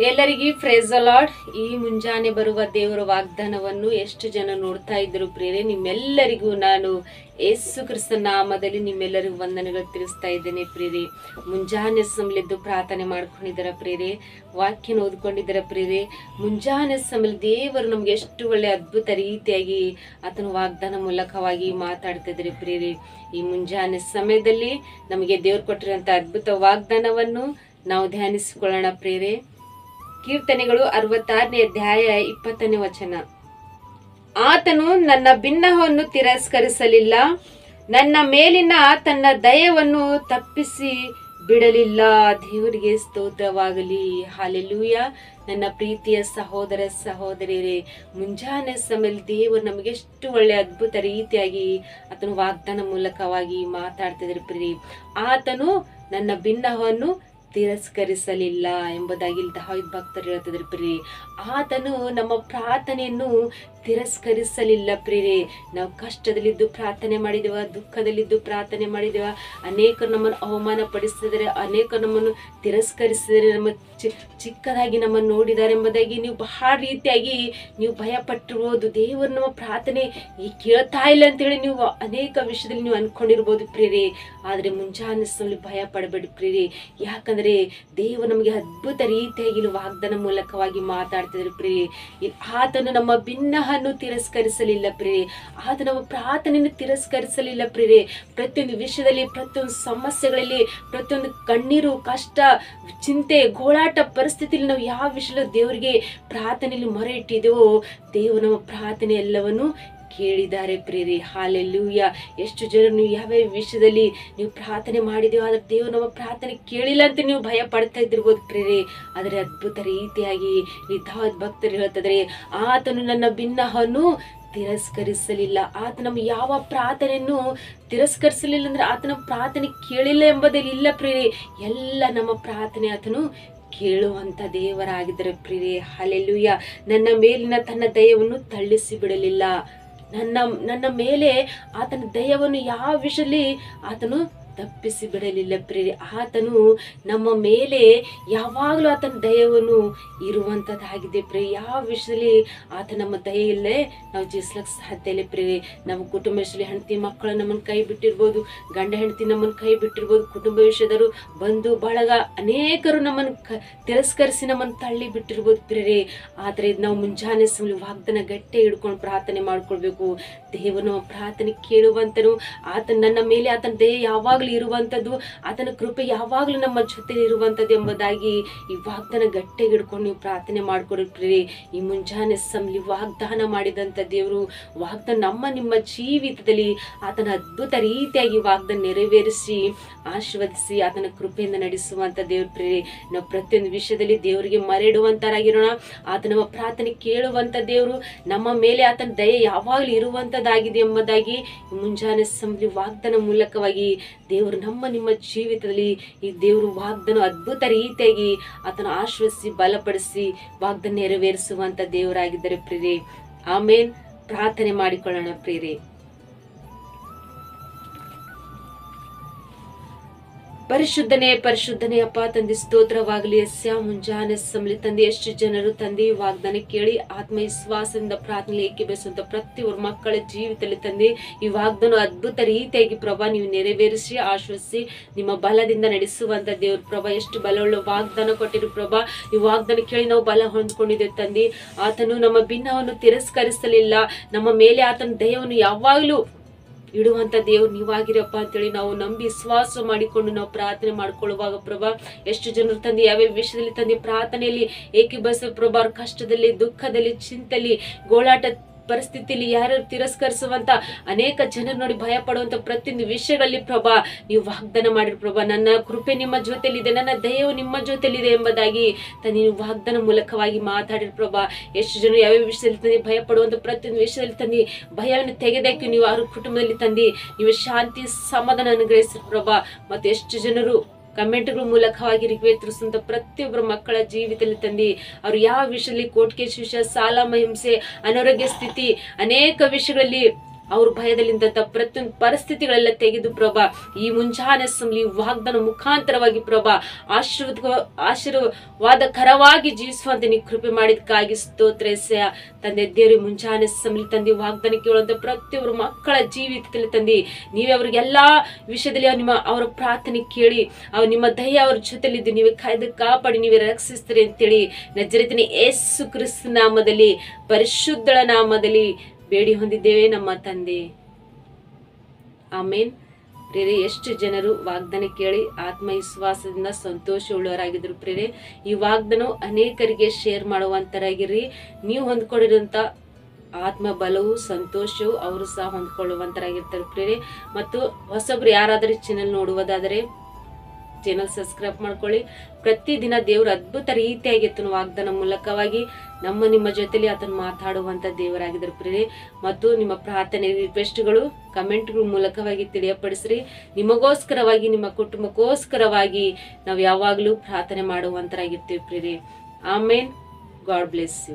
ಎಲ್ಲರಿಗೂ price the lord. ಈ ಮುಂಜಾನೆ ಬರುವ ದೇವರ ವಾಗ್ದಾನವನ್ನು ಎಷ್ಟು ಜನ ನೋಡ್ತಾ ಇದ್ರು ಪ್ರಿಯರೇ, ನಿಮ್ಮೆಲ್ಲರಿಗೂ ನಾನು ಯೇಸು ಕ್ರಿಸ್ತನ ನಾಮದಲ್ಲಿ ನಿಮ್ಮೆಲ್ಲರಿಗೂ ವಂದನೆಗಳು ತಿಳಿಸ್ತಾ ಇದ್ದೇನೆ ಪ್ರಿಯರೇ. ಮುಂಜಾನೆ ಸಮಯದ್ದು ಪ್ರಾರ್ಥನೆ ಮಾಡ್ಕೊಂಡಿದ್ದಾರ ಪ್ರಿಯರೇ, ವಾಕ್ಯನ ಓದ್ಕೊಂಡಿದ್ದಾರ ಪ್ರಿಯರೇ. ಮುಂಜಾನೆ ಸಮಯ ದೇವರು ನಮ್ಗೆ ಎಷ್ಟು ಒಳ್ಳೆ ಅದ್ಭುತ ರೀತಿಯಾಗಿ ಆತನ ವಾಗ್ದಾನ ಮೂಲಕವಾಗಿ ಮಾತಾಡ್ತಾ ಇದ್ದಾರೆ ಪ್ರಿಯರೇ. ಈ ಮುಂಜಾನೆ ಸಮಯದಲ್ಲಿ ನಮಗೆ ದೇವ್ರು ಕೊಟ್ಟಿರುವಂತ ಅದ್ಭುತ ವಾಗ್ದಾನವನ್ನು ನಾವು ಧ್ಯಾನಿಸಿಕೊಳ್ಳೋಣ ಪ್ರಿಯರೇ. ಕೀರ್ತನೆಗಳು 66ನೇ ಅಧ್ಯಾಯ 20ನೇ ವಚನ. ಆತನು ನನ್ನ ಬಿನ್ನಹವನ್ನು ತಿರಸ್ಕರಿಸಲಿಲ್ಲ, ನನ್ನ ಮೇಲಿನ ತನ್ನ ದಯವನ್ನು ತಪ್ಪಿಸಿ ಬಿಡಲಿಲ್ಲ. ದೇವರಿಗೆ ಸ್ತೋತ್ರವಾಗಲಿ. ಹಲ್ಲೆಲೂಯ. ನನ್ನ ಪ್ರೀತಿಯ ಸಹೋದರ ಸಹೋದರಿಯರೇ, ಮುಂಜಾನೆ ಸಮಯದಲ್ಲಿ ದೇವರು ನಮಗೆ ಎಷ್ಟು ಒಳ್ಳೆ ಅದ್ಭುತ ರೀತಿಯಾಗಿ ಆತನ ವಾಗ್ದಾನ ಮೂಲಕವಾಗಿ ಮಾತಾಡ್ತಿದ್ರು ಪ್ರಿಯರೇ. ಆತನು ನನ್ನ ಬಿನ್ನಹವನ್ನು ತಿರಸ್ಕರಿಸಲಿಲ್ಲ ಎಂಬುದಾಗಿ ದಾವೀದ ಭಕ್ತರು ಹೇಳ್ತಿದ್ರು ಪ್ರಿಯರೇ. ಆತನು ನಮ್ಮ ಪ್ರಾರ್ಥನೆಯನ್ನು ತಿರಸ್ಕರಿಸಲಿಲ್ಲ ಪ್ರಿಯರೇ. ನಾವು ಕಷ್ಟದಲ್ಲಿದ್ದು ಪ್ರಾರ್ಥನೆ ಮಾಡಿದೇವ, ದುಃಖದಲ್ಲಿದ್ದು ಪ್ರಾರ್ಥನೆ ಮಾಡಿದೇವ, ಅನೇಕರು ನಮ್ಮನ್ನು ಅವಮಾನ ಪಡಿಸಿದರೆ, ಅನೇಕರು ನಮ್ಮನ್ನು ತಿರಸ್ಕರಿಸಿದರೆ, ನಮ್ಮ ಚಿಕ್ಕದಾಗಿ ನಮ್ಮನ್ನು ನೋಡಿದ್ದಾರೆ ಎಂಬುದಾಗಿ ನೀವು ಬಹಳ ರೀತಿಯಾಗಿ ನೀವು ಭಯ ಪಟ್ಟಿರ್ಬೋದು. ದೇವರು ನಮ್ಮ ಪ್ರಾರ್ಥನೆ ಕೇಳ್ತಾ ಇಲ್ಲ ಅಂತೇಳಿ ನೀವು ಅನೇಕ ವಿಷಯದಲ್ಲಿ ನೀವು ಅನ್ಕೊಂಡಿರ್ಬೋದು ಪ್ರಿಯರೇ. ಆದ್ರೆ ಮುಂಜಾನೆ ಸಮಯ ಭಯ ಪಡಬೇಡಿ ಪ್ರಿಯರೇ. ಯಾಕಂದ್ರೆ ದೇವರು ನಮಗೆ ಅದ್ಭುತ ರೀತಿಯಾಗಿ ವಾಗ್ದಾನ ಮೂಲಕವಾಗಿ ಮಾತಾಡ್ತಿದ್ರು ಪ್ರಿಯರೇ. ಆತನು ನಮ್ಮ ಭಿನ್ನಹನ್ನು ತಿರಸ್ಕರಿಸಲಿಲ್ಲ ಪ್ರಿಯರೇ. ಆತ ನಮ್ಮ ಪ್ರಾರ್ಥನೆಯನ್ನು ತಿರಸ್ಕರಿಸಲಿಲ್ಲ ಪ್ರಿಯರೇ. ಪ್ರತಿಯೊಂದು ವಿಷಯದಲ್ಲಿ, ಪ್ರತಿಯೊಂದು ಸಮಸ್ಯೆಗಳಲ್ಲಿ, ಪ್ರತಿಯೊಂದು ಕಣ್ಣೀರು, ಕಷ್ಟ, ಚಿಂತೆ, ಗೋಳಾಟ ಪರಿಸ್ಥಿತಿಯಲ್ಲಿ ನಾವು ಯಾವ ವಿಷಯದಲ್ಲಿ ದೇವರಿಗೆ ಪ್ರಾರ್ಥನೆಯಲ್ಲಿ ಮೊರೆ ಇಟ್ಟಿದ್ದೇವೋ, ದೇವರು ನಮ್ಮ ಪ್ರಾರ್ಥನೆ ಎಲ್ಲವನ್ನು ಕೇಳಿದ್ದಾರೆ ಪ್ರಿಯರೇ. ಹಲ್ಲೆಲೂಯ. ಎಷ್ಟು ಜನ ನೀವು ಯಾವ್ಯಾವ ವಿಷಯದಲ್ಲಿ ನೀವು ಪ್ರಾರ್ಥನೆ ಮಾಡಿದೇವೋ ಆದ್ರೆ ದೇವರು ನಮ್ಮ ಪ್ರಾರ್ಥನೆ ಕೇಳಿಲ್ಲ ಅಂತ ನೀವು ಭಯ ಪಡ್ತಾ ಇದ್ದಿರ್ಬೋದು ಪ್ರಿಯರೇ. ಆದರೆ ಅದ್ಭುತ ರೀತಿಯಾಗಿ ದಾವೀದ ಭಕ್ತರು ಹೇಳ್ತಿದ್ರೆ, ಆತನು ನನ್ನ ಬಿನ್ನಹವನ್ನು ತಿರಸ್ಕರಿಸಲಿಲ್ಲ. ಆತ ನಮ್ಮ ಯಾವ ಪ್ರಾರ್ಥನೆಯನ್ನು ತಿರಸ್ಕರಿಸಲಿಲ್ಲ ಅಂದ್ರೆ ಆತನ ಪ್ರಾರ್ಥನೆ ಕೇಳಿಲ್ಲ ಎಂಬುದಲ್ಲಿ ಇಲ್ಲ ಪ್ರಿಯರೇ. ಎಲ್ಲ ನಮ್ಮ ಪ್ರಾರ್ಥನೆ ಆತನು ಕೇಳುವಂತ ದೇವರಾಗಿದ್ದಾರೆ ಪ್ರಿಯರೇ. ಹಲ್ಲೆಲೂಯ. ನನ್ನ ಮೇಲಿನ ತನ್ನ ದಯವನ್ನು ತಳ್ಳಿಸಿ ಬಿಡಲಿಲ್ಲ. ನನ್ನ ಮೇಲೆ ಆತನ ದಯವನ್ನು ಯಾವ ವಿಷಯದಲ್ಲಿ ಆತನು ತಪ್ಪಿಸಿ ಬಿಡಲಿಲ್ಲ ಪ್ರಿಯರೇ. ಆತನು ನಮ್ಮ ಮೇಲೆ ಯಾವಾಗಲೂ ಆತನ ದಯವನ್ನು ಇರುವಂತದ್ದಾಗಿದೆ ಪ್ರಿಯರೇ. ಯಾವ ವಿಷಯದಲ್ಲಿ ಆತ ನಮ್ಮ ದಯ ಇಲ್ಲೇ ನಾವು ಜೀವಿಸ್ಲಕ್ಕೆ ಸಾಧ್ಯ ಇಲ್ಲ ಪ್ರಿಯರೇ. ನಮ್ಮ ಕುಟುಂಬ ವಿಷಯದಲ್ಲಿ ಹೆಂಡತಿ ಮಕ್ಕಳು ನಮ್ಮನ್ನು ಕೈ ಬಿಟ್ಟಿರ್ಬೋದು, ಗಂಡ ಹೆಂಡತಿ ನಮ್ಮನ್ನು ಕೈ ಬಿಟ್ಟಿರ್ಬೋದು, ಕುಟುಂಬ ವಿಷಯದರು, ಬಂಧು ಬಳಗ ಅನೇಕರು ನಮ್ಮನ್ನು ತಿರಸ್ಕರಿಸಿ ನಮ್ಮನ್ನು ತಳ್ಳಿ ಬಿಟ್ಟಿರ್ಬೋದು ಪ್ರಿಯರೇ. ಆದ್ರೆ ನಾವು ಮುಂಜಾನೆ ಸಮಯ ವಾಗ್ದಾನ ಗಟ್ಟಿ ಹಿಡ್ಕೊಂಡು ಪ್ರಾರ್ಥನೆ ಮಾಡ್ಕೊಳ್ಬೇಕು. ದೇವರು ನಮ್ಮ ಪ್ರಾರ್ಥನೆ ಕೇಳುವಂತನು. ಆತನ ನನ್ನ ಮೇಲೆ ಆತನ ದಯ ಯಾವಾಗಲೂ ಇರುವಂತದ್ದು, ಆತನ ಕೃಪೆ ಯಾವಾಗಲೂ ನಮ್ಮ ಜೊತೆ ಇರುವಂತದ್ದು ಎಂಬುದಾಗಿ ಈ ವಾಗ್ದಾನ ಗಟ್ಟಿಗೆ ಹಿಡ್ಕೊಂಡು ನೀವು ಪ್ರಾರ್ಥನೆ ಮಾಡ್ಕೊಡ್ರಿ. ಈ ಮುಂಜಾನೆ ಸಮಯ ವಾಗ್ದಾನ ಮಾಡಿದಂತ ದೇವರು ವಾಗ್ದಾನ ನಿಮ್ಮ ಜೀವಿತದಲ್ಲಿ ಆತನ ಅದ್ಭುತ ರೀತಿಯಾಗಿ ವಾಗ್ದಾನ ನೆರವೇರಿಸಿ ಆಶೀರ್ವದಿಸಿ ಆತನ ಕೃಪೆಯಿಂದ ನಡೆಸುವಂತ ದೇವ್ರ ಪ್ರಿಯರೇ. ನಾವು ಪ್ರತಿಯೊಂದು ವಿಷಯದಲ್ಲಿ ದೇವರಿಗೆ ಮರೆಯಿಡುವಂತರಾಗಿರೋಣ. ಆತ ನಮ್ಮ ಪ್ರಾರ್ಥನೆ ಕೇಳುವಂತ ದೇವರು, ನಮ್ಮ ಮೇಲೆ ಆತನ ದಯೆ ಯಾವಾಗಲೂ ಇರುವಂತದ್ದಾಗಿದೆ ಎಂಬುದಾಗಿ ಮುಂಜಾನೆ ಸಮಯ ವಾಗ್ದಾನ ಮೂಲಕವಾಗಿ ದೇವರು ನಿಮ್ಮ ಜೀವಿತದಲ್ಲಿ ಈ ದೇವರು ವಾಗ್ದಾನ ಅದ್ಭುತ ರೀತಿಯಾಗಿ ಆತನ ಆಶ್ವಸಿಸಿ ಬಲಪಡಿಸಿ ವಾಗ್ದಾನ ನೆರವೇರಿಸುವಂತ ದೇವರಾಗಿದ್ದಾರೆ ಪ್ರಿಯರೇ. ಆಮೇನ್. ಪ್ರಾರ್ಥನೆ ಮಾಡಿಕೊಳ್ಳೋಣ ಪ್ರಿಯರೇ. ಪರಿಶುದ್ಧನೇ ಅಪ್ಪ ತಂದೆ, ಸ್ತೋತ್ರವಾಗಲಿ. ಎಸ್ಯ ಮುಂಜಾನೆ ಸಮಯ ತಂದೆ ಎಷ್ಟು ಜನರು ತಂದೆ ವಾಗ್ದಾನ ಕೇಳಿ ಆತ್ಮವಿಶ್ವಾಸದಿಂದ ಪ್ರಾರ್ಥನೆ ಏಕೀಭವಿಸುವಂತ ಪ್ರತಿಯೊಬ್ಬರು ಮಕ್ಕಳ ಜೀವಿತದಲ್ಲಿ ತಂದೆ ಈ ವಾಗ್ದಾನ ಅದ್ಭುತ ರೀತಿಯಾಗಿ ಪ್ರಭಾ ನೀವು ನೆರವೇರಿಸಿ ಆಶ್ವಸಿಸಿ ನಿಮ್ಮ ಬಲದಿಂದ ನಡೆಸುವಂತ ದೇವ್ರ ಪ್ರಭಾ. ಎಷ್ಟು ಬಲವುಳ್ಳ ವಾಗ್ದಾನ ಕೊಟ್ಟಿರು ಪ್ರಭಾ. ಈ ವಾಗ್ದಾನ ಕೇಳಿ ನಾವು ಬಲ ಹೊಂದ್ಕೊಂಡಿದ್ದೇವೆ ತಂದೆ. ಆತನು ನಮ್ಮ ಭಿನ್ನವನ್ನು ತಿರಸ್ಕರಿಸಲಿಲ್ಲ. ನಮ್ಮ ಮೇಲೆ ಆತನ ದಯವನ್ನು ಯಾವಾಗಲೂ ಇಡುವಂತ ದೇವ್ರು ನೀವಾಗಿರಪ್ಪ ಅಂತೇಳಿ ನಾವು ನಂಬಿ ವಿಶ್ವಾಸ ಮಾಡಿಕೊಂಡು ನಾವು ಪ್ರಾರ್ಥನೆ ಮಾಡ್ಕೊಳ್ಳುವಾಗ ಪ್ರಭಾ, ಎಷ್ಟು ಜನರು ತಂದೆ ಯಾವ್ಯಾವ ವಿಷಯದಲ್ಲಿ ತಂದೆ ಪ್ರಾರ್ಥನೆಯಲ್ಲಿ ಏಕೀಭವಿಸ ಪ್ರಭಾ, ಕಷ್ಟದಲ್ಲಿ, ದುಃಖದಲ್ಲಿ, ಚಿಂತೆಯಲ್ಲಿ, ಗೋಳಾಟ ಪರಿಸ್ಥಿತಿಯಲ್ಲಿ ಯಾರು ತಿರಸ್ಕರಿಸುವಂತ ಅನೇಕ ಜನರು ನೋಡಿ ಭಯ ಪಡುವಂತ ಪ್ರತಿಯೊಂದು ವಿಷಯಗಳಲ್ಲಿ ಪ್ರಭಾ ನೀವು ವಾಗ್ದಾನ ಮಾಡಿರಿ ಪ್ರಭಾ. ನನ್ನ ಕೃಪೆ ನಿಮ್ಮ ಜೊತೆಲಿದೆ, ನನ್ನ ದಯವು ನಿಮ್ಮ ಜೊತೆಲಿದೆ ಎಂಬುದಾಗಿ ನೀವು ವಾಗ್ದಾನ ಮೂಲಕವಾಗಿ ಮಾತಾಡಿರಿ ಪ್ರಭಾ. ಎಷ್ಟು ಜನರು ಯಾವ್ಯಾವ ವಿಷಯದಲ್ಲಿ ತಂದೆ ಭಯ ಪಡುವಂತ ಪ್ರತಿಯೊಂದು ವಿಷಯದಲ್ಲಿ ತಂದೆ ಭಯವನ್ನು ತೆಗೆದಕ್ಕೆ ನೀವು ಅವ್ರ ಕುಟುಂಬದಲ್ಲಿ ತಂದೆ ನೀವು ಶಾಂತಿ ಸಮಾಧಾನ ಅನುಗ್ರಹಿಸಿರಿ ಪ್ರಭಾ. ಮತ್ತೆ ಎಷ್ಟು ಜನರು ಕಮೆಂಟ್ಗಳ ಮೂಲಕವಾಗಿ ರಿಕ್ವೇತಿಸುವಂತ ಪ್ರತಿಯೊಬ್ಬರ ಮಕ್ಕಳ ಜೀವಿತದಲ್ಲಿ ತಂದಿ ಅವ್ರು ಯಾವ ವಿಷಯದಲ್ಲಿ ಕೋರ್ಟ್ ಕೇಸ್ ವಿಷಯ, ಸಾಲ, ಹಿಂಸೆ, ಅನಾರೋಗ್ಯ ಸ್ಥಿತಿ, ಅನೇಕ ವಿಷಯಗಳಲ್ಲಿ ಅವ್ರ ಭಯದಲ್ಲಿದ್ದಂತ ಪ್ರತಿಯೊಂದು ಪರಿಸ್ಥಿತಿಗಳೆಲ್ಲ ತೆಗೆದು ಪ್ರಭಾ ಈ ಮುಂಜಾನೆ ಸಮಯ ವಾಗ್ದಾನ ಮುಖಾಂತರವಾಗಿ ಪ್ರಭಾ ಆಶೀರ್ವಾದಕರವಾಗಿ ಜೀವಿಸುವಂತೆ ನೀವು ಕೃಪೆ ಮಾಡಿದಕ್ಕಾಗಿ ಸ್ತೋತ್ರ ಎಸೆಯ ತಂದೆ ದೇವ್ರಿ. ಮುಂಜಾನೆ ಸಮಯ ತಂದೆ ವಾಗ್ದಾನ ಕೇಳುವಂತ ಪ್ರತಿಯೊಬ್ಬರು ಮಕ್ಕಳ ಜೀವಿತದಲ್ಲಿ ತಂದೆ ನೀವೇ ಅವ್ರಿಗೆಲ್ಲಾ ವಿಷಯದಲ್ಲಿ ಅವರ ಪ್ರಾರ್ಥನೆ ಕೇಳಿ ನಿಮ್ಮ ದಯ ಅವ್ರ ಜೊತೆಲಿದ್ದು ನೀವೇ ಕಾಯ್ದು ಕಾಪಾಡಿ ನೀವೇ ರಕ್ಷಿಸ್ತೀರಿ ಅಂತೇಳಿ ನಜರೇತಿನ ಯೇಸು ಕ್ರಿಸ್ತ ನಾಮದಲ್ಲಿ ಪರಿಶುದ್ಧಳ ನಾಮದಲ್ಲಿ ಬೇಡಿ ಹೊಂದಿದ್ದೇವೆ ನಮ್ಮ ತಂದೆ, ಆಮೇನ್. ಪ್ರೇರೆ, ಎಷ್ಟು ಜನರು ವಾಗ್ದಾನ ಕೇಳಿ ಆತ್ಮವಿಶ್ವಾಸದಿಂದ ಸಂತೋಷವುಳ್ಳವರಾಗಿದ್ರು ಪ್ರೇರೆ. ಈ ವಾಗ್ದಾನ ಅನೇಕರಿಗೆ ಶೇರ್ ಮಾಡುವಂತರಾಗಿರ್ರಿ. ನೀವು ಹೊಂದ್ಕೊಂಡಿರುವಂತ ಆತ್ಮ ಬಲವು ಸಂತೋಷವು ಅವರು ಸಹ ಹೊಂದ್ಕೊಳ್ಳುವಂತರಾಗಿರ್ತಾರೆ ಪ್ರೇರೆ. ಮತ್ತು ಹೊಸಬ್ರು ಯಾರಾದರೂ ಚಾನೆಲ್ ನೋಡುವುದಾದರೆ ಚಾನೆಲ್ ಸಬ್ಸ್ಕ್ರೈಬ್ ಮಾಡ್ಕೊಳ್ಳಿ. ಪ್ರತಿದಿನ ದೇವರು ಅದ್ಭುತ ರೀತಿಯಾಗಿ ಆತನ ವಾಗ್ದಾನ ಮೂಲಕವಾಗಿ ನಿಮ್ಮ ಜೊತೆಲಿ ಆತನ ಮಾತಾಡುವಂತ ದೇವರಾಗಿದ್ದಾರೆ ಪ್ರೇರೆ. ಮತ್ತು ನಿಮ್ಮ ಪ್ರಾರ್ಥನೆ ರಿಕ್ವೆಸ್ಟ್ಗಳು ಕಮೆಂಟ್ಗಳ ಮೂಲಕವಾಗಿ ತಿಳಿಯಪಡಿಸ್ರಿ. ನಿಮಗೋಸ್ಕರವಾಗಿ ನಿಮ್ಮ ಕುಟುಂಬಕ್ಕೋಸ್ಕರವಾಗಿ ನಾವು ಯಾವಾಗಲೂ ಪ್ರಾರ್ಥನೆ ಮಾಡುವಂತರಾಗಿರ್ತೀವಿ ಪ್ರೇರೆ. ಆಮೇನ್. God bless you.